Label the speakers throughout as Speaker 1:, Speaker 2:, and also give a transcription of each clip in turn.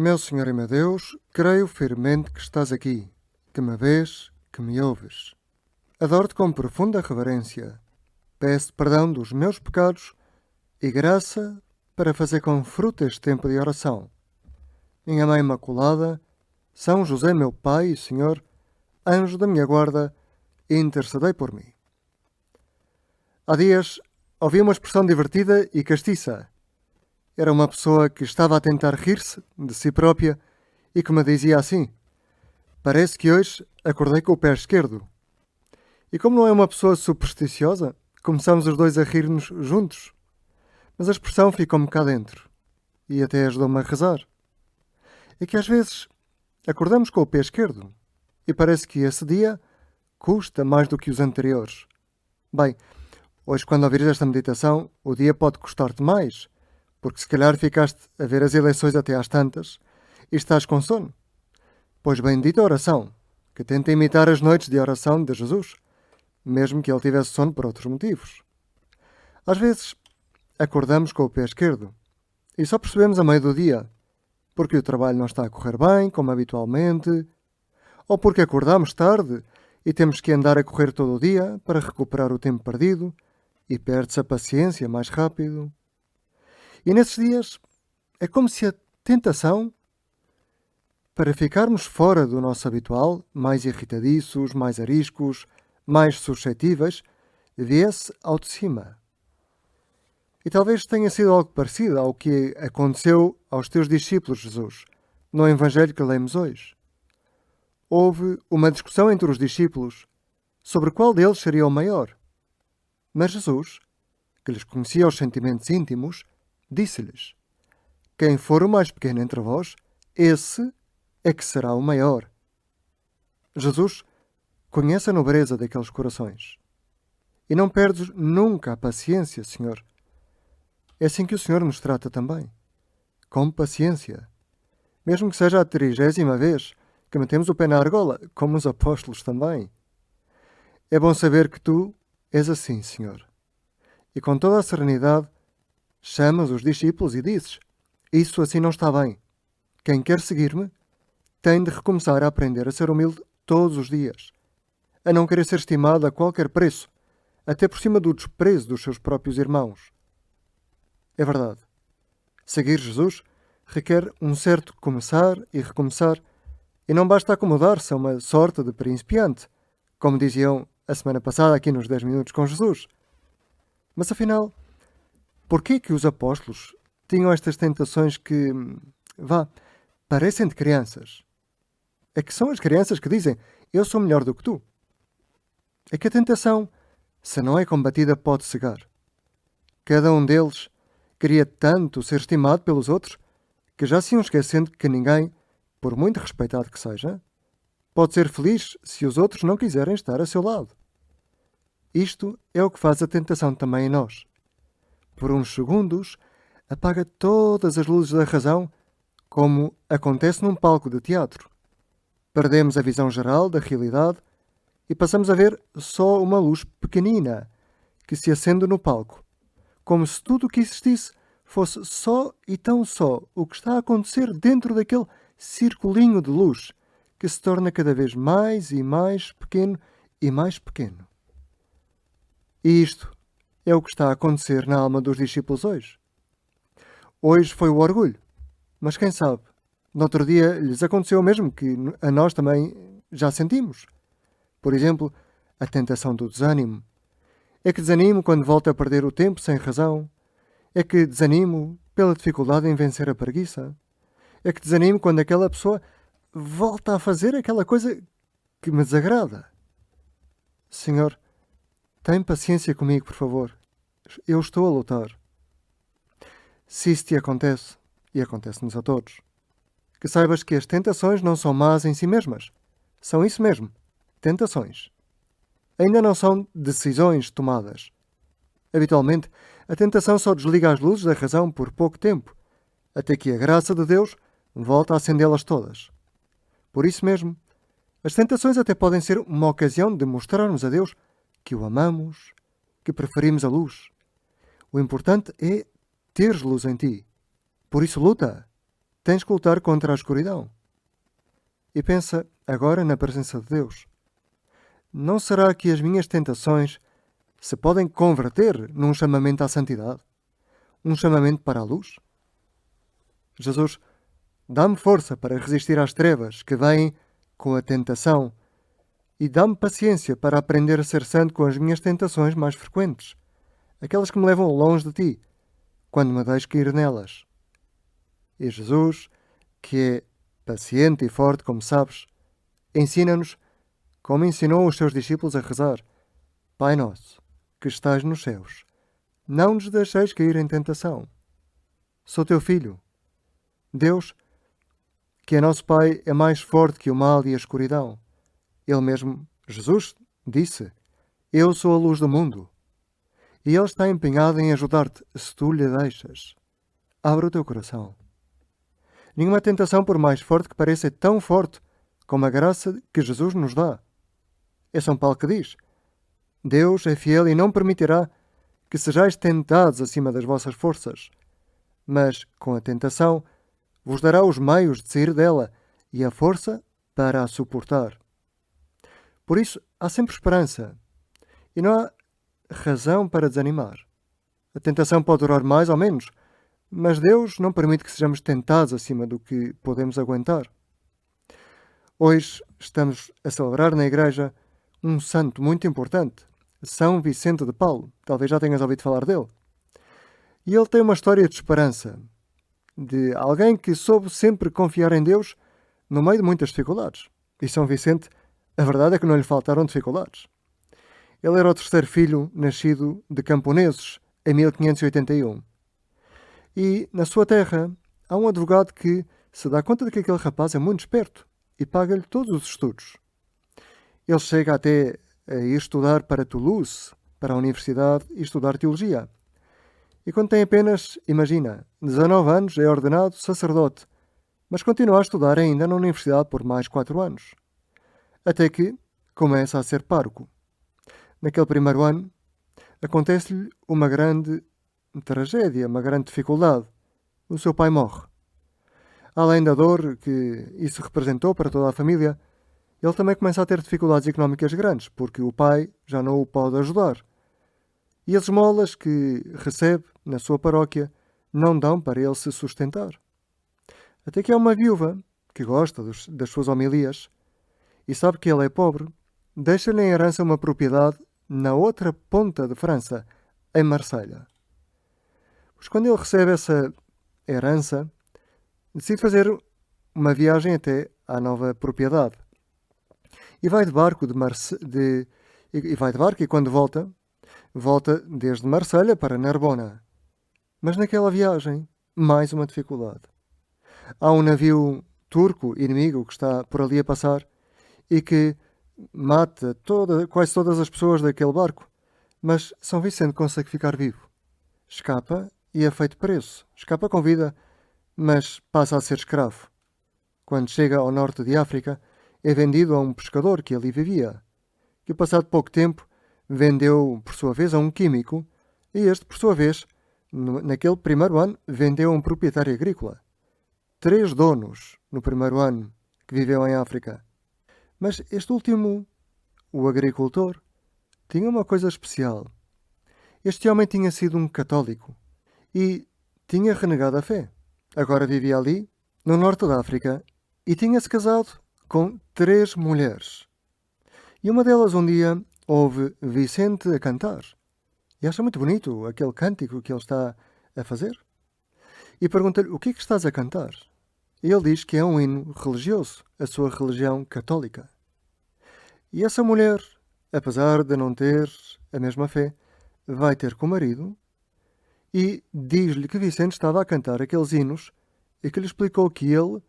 Speaker 1: Meu Senhor e meu Deus, creio firmemente que estás aqui, que me vês, que me ouves. Adoro-te com profunda reverência. Peço perdão dos meus pecados e graça para fazer com fruto este tempo de oração. Minha Mãe Imaculada, São José, meu Pai e Senhor, anjo da minha guarda, intercedei por mim. Há dias ouvi uma expressão divertida e castiça. Era uma pessoa que estava a tentar rir-se de si própria e que me dizia assim: parece que hoje acordei com o pé esquerdo. E como não é uma pessoa supersticiosa, começamos os dois a rir-nos juntos. Mas a expressão ficou-me cá dentro e até ajudou-me a rezar. É que às vezes acordamos com o pé esquerdo e parece que esse dia custa mais do que os anteriores. Bem, hoje quando ouvires esta meditação, o dia pode custar-te mais, porque se calhar ficaste a ver as eleições até às tantas e estás com sono. Pois bendita a oração, que tenta imitar as noites de oração de Jesus, mesmo que ele tivesse sono por outros motivos. Às vezes, acordamos com o pé esquerdo e só percebemos a meio do dia, porque o trabalho não está a correr bem, como habitualmente, ou porque acordamos tarde e temos que andar a correr todo o dia para recuperar o tempo perdido e perde-se a paciência mais rápido. E nesses dias é como se a tentação, para ficarmos fora do nosso habitual, mais irritadiços, mais ariscos, mais suscetíveis, viesse ao de cima. E talvez tenha sido algo parecido ao que aconteceu aos teus discípulos, Jesus, no Evangelho que lemos hoje. Houve uma discussão entre os discípulos sobre qual deles seria o maior. Mas Jesus, que lhes conhecia os sentimentos íntimos, disse-lhes: quem for o mais pequeno entre vós, esse é que será o maior. Jesus conhece a nobreza daqueles corações. E não perdes nunca a paciência, Senhor. É assim que o Senhor nos trata também. Com paciência. Mesmo que seja a 30ª vez que metemos o pé na argola, como os apóstolos também. É bom saber que tu és assim, Senhor. E com toda a serenidade, chamas os discípulos e dizes: isso assim não está bem. Quem quer seguir-me tem de recomeçar a aprender a ser humilde todos os dias, a não querer ser estimado a qualquer preço, até por cima do desprezo dos seus próprios irmãos. É verdade. Seguir Jesus requer um certo começar e recomeçar, e não basta acomodar-se a uma sorte de principiante, como diziam a semana passada aqui nos 10 minutos com Jesus. Mas afinal, porquê que os apóstolos tinham estas tentações que, parecem de crianças? É que são as crianças que dizem: eu sou melhor do que tu. É que a tentação, se não é combatida, pode cegar. Cada um deles queria tanto ser estimado pelos outros que já se iam esquecendo que ninguém, por muito respeitado que seja, pode ser feliz se os outros não quiserem estar a seu lado. Isto é o que faz a tentação também em nós. Por uns segundos, apaga todas as luzes da razão, como acontece num palco de teatro. Perdemos a visão geral da realidade e passamos a ver só uma luz pequenina que se acende no palco, como se tudo o que existisse fosse só e tão só o que está a acontecer dentro daquele circulinho de luz que se torna cada vez mais e mais pequeno e mais pequeno. E isto é o que está a acontecer na alma dos discípulos hoje. Hoje foi o orgulho, mas quem sabe, no outro dia lhes aconteceu o mesmo que a nós também já sentimos. Por exemplo, a tentação do desânimo. É que desanimo quando volto a perder o tempo sem razão. É que desanimo pela dificuldade em vencer a preguiça. É que desanimo quando aquela pessoa volta a fazer aquela coisa que me desagrada. Senhor, tem paciência comigo, por favor. Eu estou a lutar. Se isso te acontece, e acontece-nos a todos, que saibas que as tentações não são más em si mesmas. São isso mesmo, tentações. Ainda não são decisões tomadas. Habitualmente, a tentação só desliga as luzes da razão por pouco tempo, até que a graça de Deus volta a acendê-las todas. Por isso mesmo, as tentações até podem ser uma ocasião de mostrarmos a Deus que o amamos, que preferimos a luz. O importante é teres luz em ti. Por isso luta. tens que lutar contra a escuridão. E pensa agora na presença de Deus. Não será que as minhas tentações se podem converter num chamamento à santidade? Um chamamento para a luz? Jesus, dá-me força para resistir às trevas que vêm com a tentação e dá-me paciência para aprender a ser santo com as minhas tentações mais frequentes, aquelas que me levam longe de ti, quando me deixo cair nelas. E Jesus, que é paciente e forte, como sabes, ensina-nos como ensinou os seus discípulos a rezar: Pai nosso, que estás nos céus, não nos deixeis cair em tentação. Sou teu filho. Deus, que é nosso Pai, é mais forte que o mal e a escuridão. Ele mesmo, Jesus, disse: Eu sou a luz do mundo. E Ele está empenhado em ajudar-te, se tu lhe deixas. Abre o teu coração. Nenhuma tentação, por mais forte que pareça, é tão forte como a graça que Jesus nos dá. É São Paulo que diz: Deus é fiel e não permitirá que sejais tentados acima das vossas forças, mas, com a tentação, vos dará os meios de sair dela e a força para a suportar. Por isso, há sempre esperança e não há razão para desanimar. A tentação pode durar mais ou menos, mas Deus não permite que sejamos tentados acima do que podemos aguentar. Hoje estamos a celebrar na Igreja um santo muito importante, São Vicente de Paulo. Talvez já tenhas ouvido falar dele. E ele tem uma história de esperança, de alguém que soube sempre confiar em Deus no meio de muitas dificuldades. E São Vicente, a verdade é que não lhe faltaram dificuldades. Ele era o terceiro filho nascido de camponeses em 1581. E na sua terra há um advogado que se dá conta de que aquele rapaz é muito esperto e paga-lhe todos os estudos. Ele chega até a ir estudar para Toulouse, para a universidade, e estudar teologia. E quando tem apenas, imagina, 19 anos, é ordenado sacerdote, mas continua a estudar ainda na universidade por mais 4 anos. Até que começa a ser pároco. Naquele primeiro ano, acontece-lhe uma grande tragédia, uma grande dificuldade. O seu pai morre. Além da dor que isso representou para toda a família, ele também começa a ter dificuldades económicas grandes, porque o pai já não o pode ajudar. E as esmolas que recebe na sua paróquia não dão para ele se sustentar. Até que há uma viúva que gosta das suas homilias e sabe que ele é pobre, deixa-lhe em herança uma propriedade na outra ponta de França, em Marselha. Pois quando ele recebe essa herança, decide fazer uma viagem até à nova propriedade. E vai de barco e quando volta desde Marselha para Narbona. Mas naquela viagem, mais uma dificuldade. Há um navio turco inimigo que está por ali a passar e que mata quase todas as pessoas daquele barco. Mas São Vicente consegue ficar vivo. Escapa e é feito preso. Escapa com vida, mas passa a ser escravo. Quando chega ao norte de África, é vendido a um pescador que ali vivia, que passado pouco tempo vendeu, por sua vez, a um químico, e este, por sua vez, naquele primeiro ano, vendeu a um proprietário agrícola. 3 donos no primeiro ano que viveu em África. Mas este último, o agricultor, tinha uma coisa especial. Este homem tinha sido um católico e tinha renegado a fé. Agora vivia ali, no norte da África, e tinha-se casado com 3 mulheres. E uma delas um dia ouve Vicente a cantar. E acha muito bonito aquele cântico que ele está a fazer. E pergunta-lhe: o que é que estás a cantar? E ele diz que é um hino religioso, a sua religião católica. E essa mulher, apesar de não ter a mesma fé, vai ter com o marido e diz-lhe que Vicente estava a cantar aqueles hinos e que lhe explicou que ele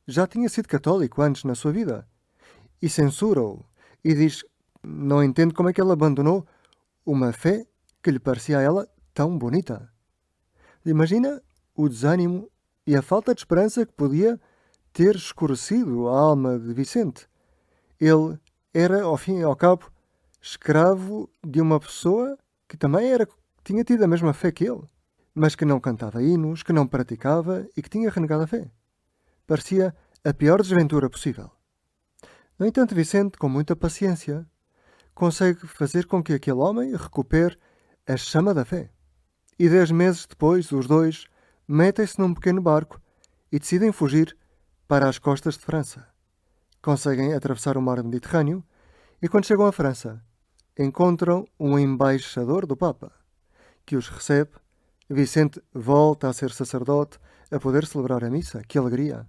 Speaker 1: já tinha sido católico antes na sua vida. E censura-o. E diz: não entende como é que ele abandonou uma fé que lhe parecia a ela tão bonita. Imagina o desânimo e a falta de esperança que podia ter escurecido a alma de Vicente. Ele era, ao fim e ao cabo, escravo de uma pessoa que também tinha tido a mesma fé que ele, mas que não cantava hinos, que não praticava e que tinha renegado a fé. parecia a pior desventura possível. No entanto, Vicente, com muita paciência, consegue fazer com que aquele homem recupere a chama da fé. E 10 meses depois, os dois metem-se num pequeno barco e decidem fugir para as costas de França. Conseguem atravessar o mar Mediterrâneo e, quando chegam à França, encontram um embaixador do Papa, que os recebe. Vicente volta a ser sacerdote, a poder celebrar a missa. Que alegria!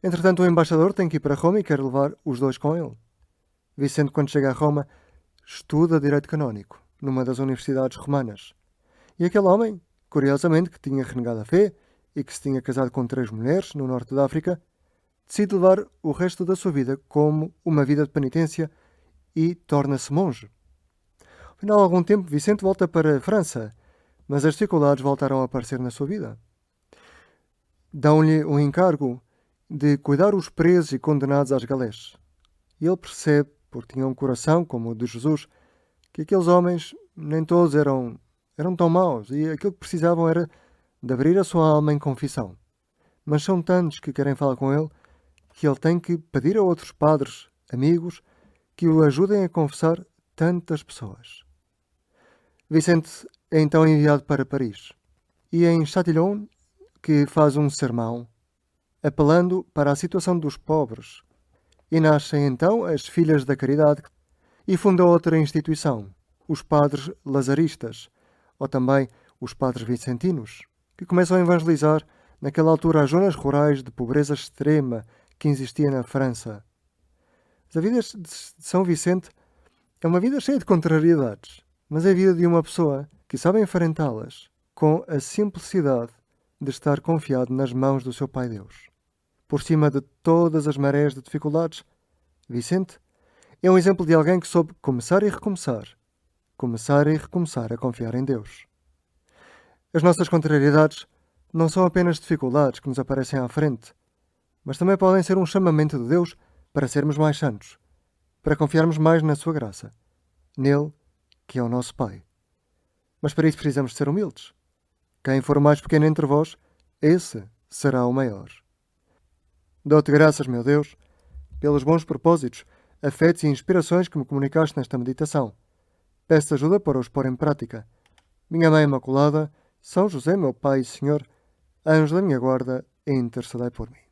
Speaker 1: Entretanto, o embaixador tem que ir para Roma e quer levar os dois com ele. Vicente, quando chega a Roma, estuda Direito Canónico, numa das universidades romanas. E aquele homem, curiosamente, que tinha renegado a fé e que se tinha casado com 3 mulheres no norte da África, decide levar o resto da sua vida como uma vida de penitência e torna-se monge. Ao final de algum tempo, Vicente volta para a França, mas as dificuldades voltaram a aparecer na sua vida. Dão-lhe um encargo de cuidar os presos e condenados às galés. E ele percebe, porque tinha um coração como o de Jesus, que aqueles homens nem todos eram tão maus e aquilo que precisavam era de abrir a sua alma em confissão. Mas são tantos que querem falar com ele que ele tem que pedir a outros padres, amigos, que o ajudem a confessar tantas pessoas. Vicente é então enviado para Paris e em Châtillon que faz um sermão apelando para a situação dos pobres. E nascem então as Filhas da Caridade e funda outra instituição, os Padres Lazaristas, ou também os Padres Vicentinos, que começam a evangelizar naquela altura as zonas rurais de pobreza extrema que existia na França. A vida de São Vicente é uma vida cheia de contrariedades, mas é a vida de uma pessoa que sabe enfrentá-las com a simplicidade de estar confiado nas mãos do seu Pai Deus. Por cima de todas as marés de dificuldades, Vicente é um exemplo de alguém que soube começar e recomeçar a confiar em Deus. As nossas contrariedades não são apenas dificuldades que nos aparecem à frente, mas também podem ser um chamamento de Deus para sermos mais santos, para confiarmos mais na sua graça, nele, que é o nosso Pai. Mas para isso precisamos de ser humildes. Quem for o mais pequeno entre vós, esse será o maior. Dou-te graças, meu Deus, pelos bons propósitos, afetos e inspirações que me comunicaste nesta meditação. Peço ajuda para os pôr em prática. Minha Mãe Imaculada, São José, meu Pai e Senhor, anjo da minha guarda, intercedei por mim.